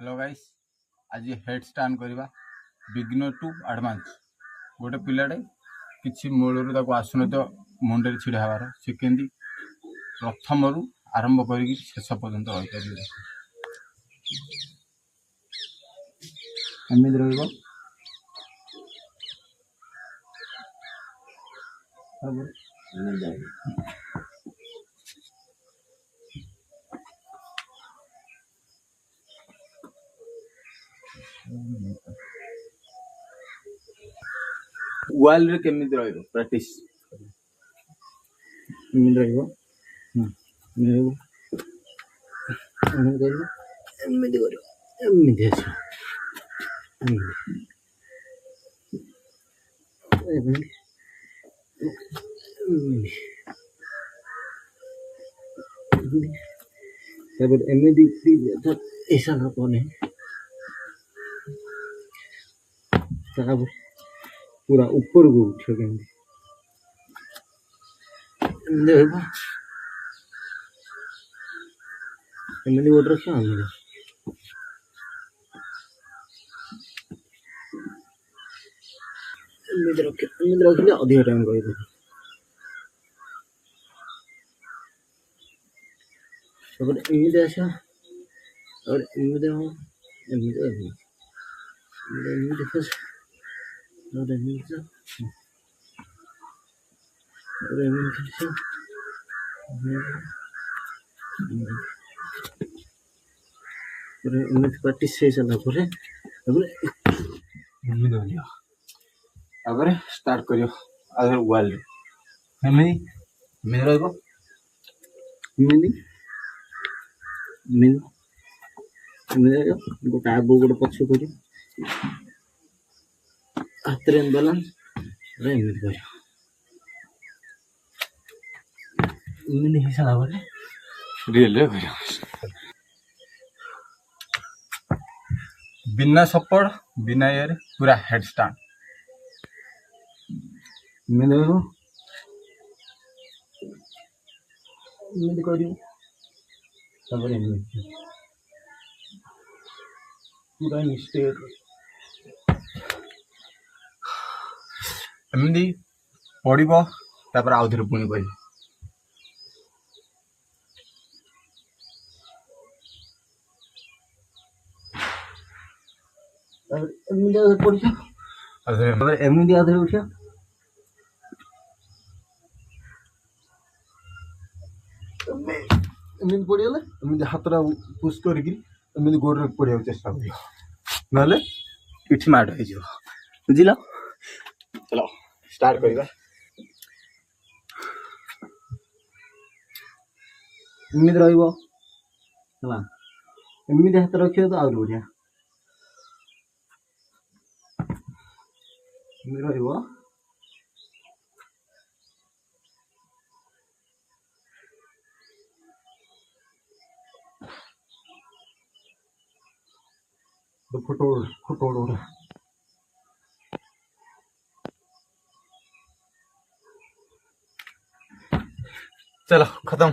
Hello guys, आज head start करवा beginner to advance. गोटे पिलाटे किसी मूलर आसन तो मुंडे छिड़ा हबार से केंदी प्रथम रु आरंभ कर शेष पर्यंत रही एमती रही वाल रे केमिति रहइबो प्रैक्टिस एमिति रहइबो एमिति करियो एमिति अच्छा एमिति ऐसा ना पने पूरा ऊपर को उठो केमिति देखो एमिति गोट रखियो एमिति रखिले अधिक टाइम रही एमिति आसा और एमिति एमिति एमिति फस और एमिति और एमिति एमिति प्रैक्टिस से चला परे एमिति होलियो आबरे स्टार्ट करियो अदर वाल एमिति एमिति रहइबो एमिति गोटे आगो गोटे पछ कर हाथ में बैलेंस एमिति कर हिसाब रियल बिना सपोर्ट बिना यार पूरा हेड स्टार्ट पूरा स्टेट एमती पड़ो तापर आउ थे पुणी कह एमती आधे उठिया एमती पड़गले एमती हाथ पुश कर गोड़ पड़ा चेष्टा कर पिठी माड़ हो बुझल। चलो स्टार्ट करवा एमती रमती हाथ रखिए तो आउट बढ़िया फोटो चलो खत्म।